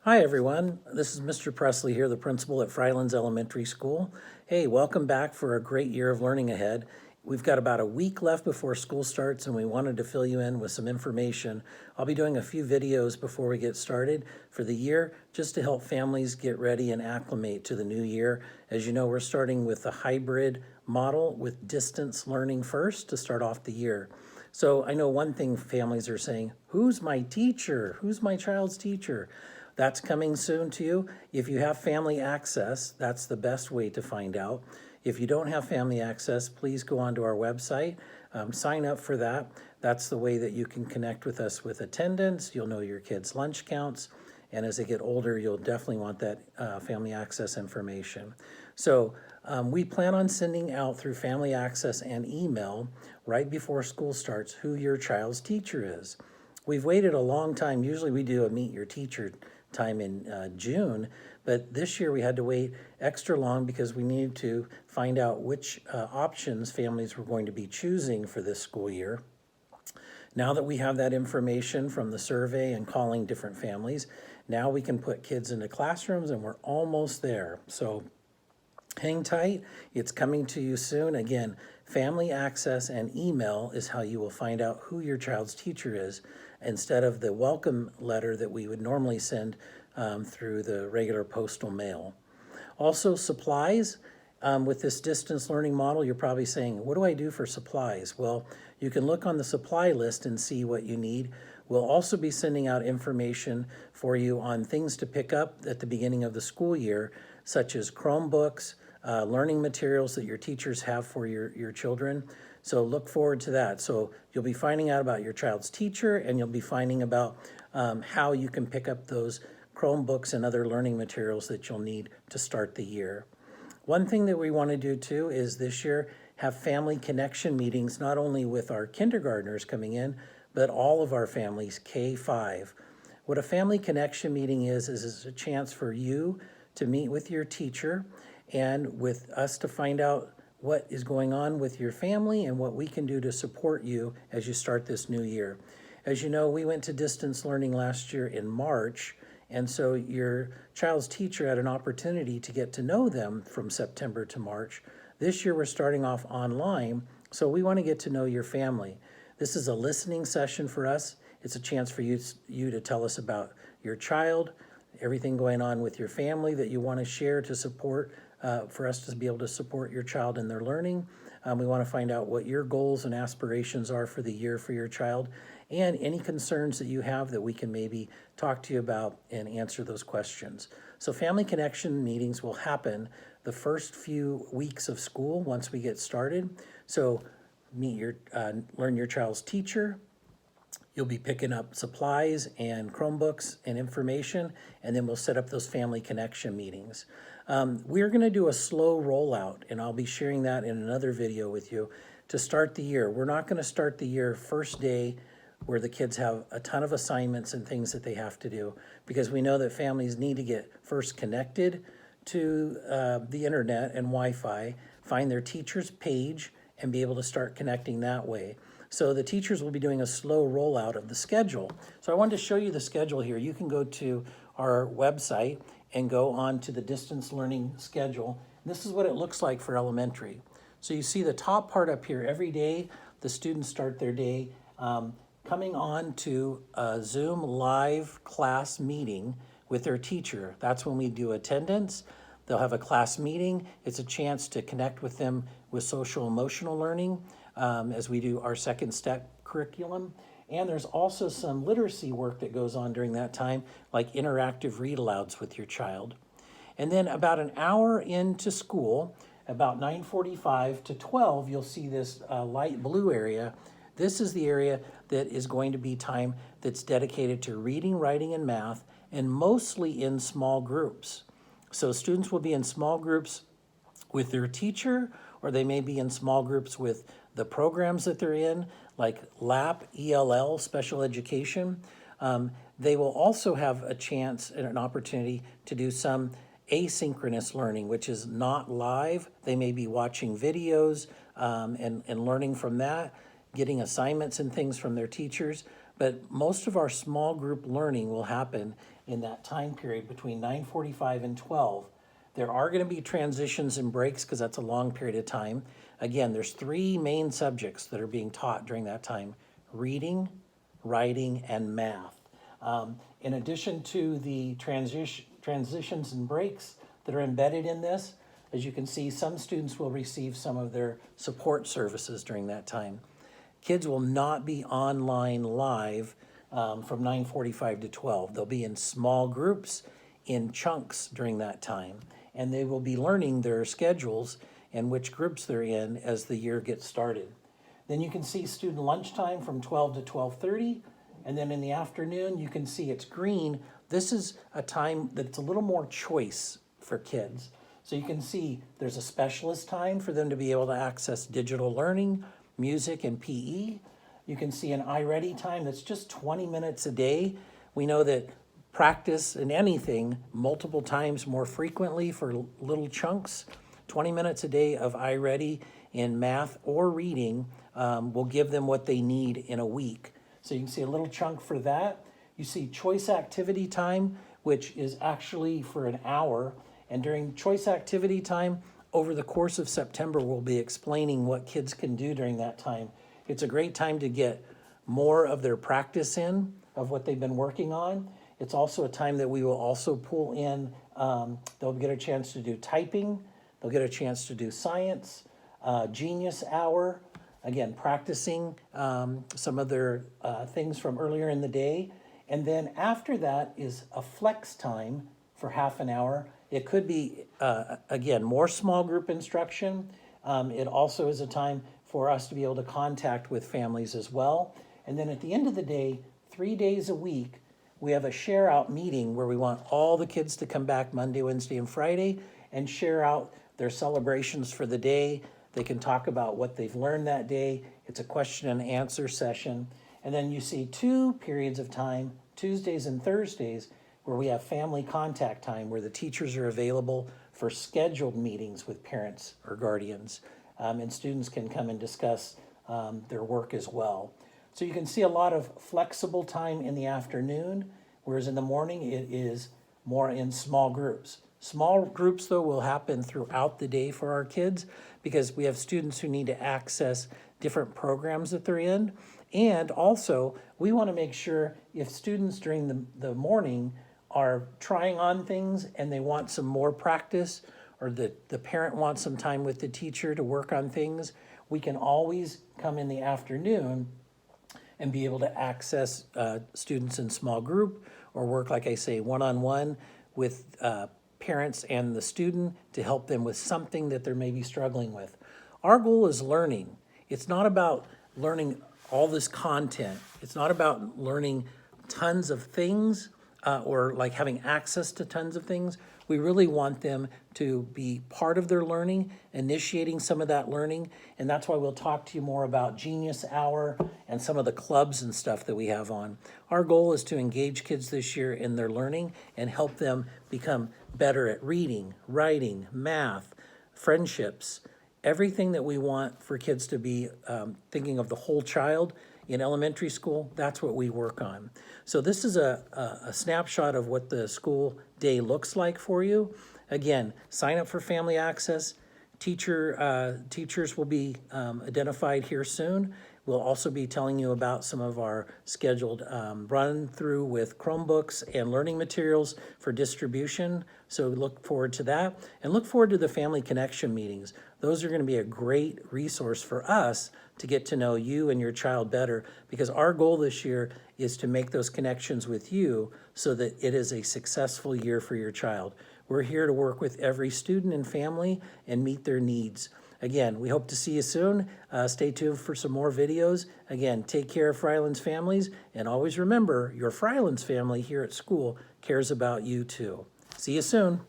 Hi, everyone. This is Mr. Presley here, the principal at Fryelands Elementary School. Hey, welcome back for a great year of learning ahead. We've got about a week left before school starts, and we wanted to fill you in with some information. I'll be doing a few videos before we get started for the year, just to help families get ready and acclimate to the new year. As you know, we're starting with the hybrid model with distance learning first to start off the year. So I know one thing families are saying, who's my teacher? Who's my child's teacher? That's coming soon to you. If you have family access, that's the best way to find out. If you don't have family access, please go onto our website, sign up for that. That's the way that you can connect with us with attendance. You'll know your kids' lunch counts. And as they get older, you'll definitely want that family access information. So we plan on sending out through family access and email right before school starts who your child's teacher is. We've waited a long time. Usually we do a meet your teacher time in June, but this year we had to wait extra long because we needed to find out which options families were going to be choosing for this school year. Now that we have that information from the survey and calling different families, now we can put kids into classrooms and we're almost there. So hang tight, it's coming to you soon. Again, family access and email is how you will find out who your child's teacher is instead of the welcome letter that we would normally send through the regular postal mail. Also, supplies. With this distance learning model, you're probably saying, what do I do for supplies? Well, you can look on the supply list and see what you need. We'll also be sending out information for you on things to pick up at the beginning of the school year, such as Chromebooks, learning materials that your teachers have for your children. So look forward to that. So you'll be finding out about your child's teacher, and you'll be finding about how you can pick up those Chromebooks and other learning materials that you'll need to start the year. One thing that we want to do too is this year have family connection meetings, not only with our kindergartners coming in, but all of our families, K-5. What a family connection meeting is a chance for you to meet with your teacher and with us to find out what is going on with your family and what we can do to support you as you start this new year. As you know, we went to distance learning last year in March, and so your child's teacher had an opportunity to get to know them from September to March. This year we're starting off online, so we want to get to know your family. This is a listening session for us. It's a chance for you to tell us about your child, everything going on with your family that you want to share to support, for us to be able to support your child in their learning. We want to find out what your goals and aspirations are for the year for your child, and any concerns that you have that we can maybe talk to you about and answer those questions. So family connection meetings will happen the first few weeks of school once we get started. So learn your child's teacher. You'll be picking up supplies and Chromebooks and information, and then we'll set up those family connection meetings. We're going to do a slow rollout, and I'll be sharing that in another video with you to start the year. We're not going to start the year first day where the kids have a ton of assignments and things that they have to do, because we know that families need to get first connected to the internet and Wi-Fi, find their teacher's page, and be able to start connecting that way. So the teachers will be doing a slow rollout of the schedule. So I wanted to show you the schedule here. You can go to our website and go on to the distance learning schedule. This is what it looks like for elementary. So you see the top part up here. Every day, the students start their day coming on to a Zoom live class meeting with their teacher. That's when we do attendance. They'll have a class meeting. It's a chance to connect with them with social emotional learning as we do our second step curriculum. And there's also some literacy work that goes on during that time, like interactive read alouds with your child. And then about an hour into school, about 9:45 to 12, you'll see this light blue area. This is the area that is going to be time that's dedicated to reading, writing, and math, and mostly in small groups. So students will be in small groups with their teacher, or they may be in small groups with the programs that they're in, like LAP, ELL, special education. They will also have a chance and an opportunity to do some asynchronous learning, which is not live. They may be watching videos and learning from that, getting assignments and things from their teachers. But most of our small group learning will happen in that time period between 9:45 and 12. There are going to be transitions and breaks because that's a long period of time. Again, there's three main subjects that are being taught during that time: reading, writing, and math. In addition to the transitions and breaks that are embedded in this, as you can see, some students will receive some of their support services during that time. Kids will not be online live from 9:45 to 12. They'll be in small groups in chunks during that time, and they will be learning their schedules and which groups they're in as the year gets started. Then you can see student lunchtime from 12 to 12:30, and then in the afternoon you can see it's green. This is a time that's a little more choice for kids. So you can see there's a specialist time for them to be able to access digital learning, music, and PE. You can see an iReady time that's just 20 minutes a day. We know that practice in anything multiple times more frequently for little chunks. 20 minutes a day of iReady in math or reading will give them what they need in a week. So you can see a little chunk for that. You see choice activity time, which is actually for an hour. And during choice activity time, over the course of September, we'll be explaining what kids can do during that time. It's a great time to get more of their practice in of what they've been working on. It's also a time that we will also pull in, they'll get a chance to do typing, they'll get a chance to do science, Genius Hour, again, practicing some of their things from earlier in the day. And then after that is a flex time for half an hour. It could be, again, more small group instruction. It also is a time for us to be able to contact with families as well. And then at the end of the day, 3 days a week, we have a share out meeting where we want all the kids to come back Monday, Wednesday, and Friday and share out their celebrations for the day. They can talk about what they've learned that day. It's a question and answer session. And then you see 2 periods of time, Tuesdays and Thursdays, where we have family contact time, where the teachers are available for scheduled meetings with parents or guardians. And students can come and discuss their work as well. So you can see a lot of flexible time in the afternoon, whereas in the morning it is more in small groups. Small groups, though, will happen throughout the day for our kids because we have students who need to access different programs that they're in. And also, we want to make sure if students during the morning are trying on things and they want some more practice, or the parent wants some time with the teacher to work on things, we can always come in the afternoon and be able to access students in small group or work, like I say, one-on-one with parents and the student to help them with something that they're maybe struggling with. Our goal is learning. It's not about learning all this content. It's not about learning tons of things or like having access to tons of things. We really want them to be part of their learning, initiating some of that learning, and that's why we'll talk to you more about Genius Hour and some of the clubs and stuff that we have on. Our goal is to engage kids this year in their learning and help them become better at reading, writing, math, friendships, everything that we want for kids to be thinking of the whole child. In elementary school, that's what we work on. So this is a snapshot of what the school day looks like for you. Again, sign up for Family Access. Teachers will be identified here soon. We'll also be telling you about some of our scheduled run through with Chromebooks and learning materials for distribution. So look forward to that, and look forward to the Family Connection meetings. Those are going to be a great resource for us to get to know you and your child better, because our goal this year is to make those connections with you so that it is a successful year for your child. We're here to work with every student and family and meet their needs. Again, we hope to see you soon. Stay tuned for some more videos. Again, take care of Fryelands families, and always remember, your Fryelands family here at school cares about you too. See you soon.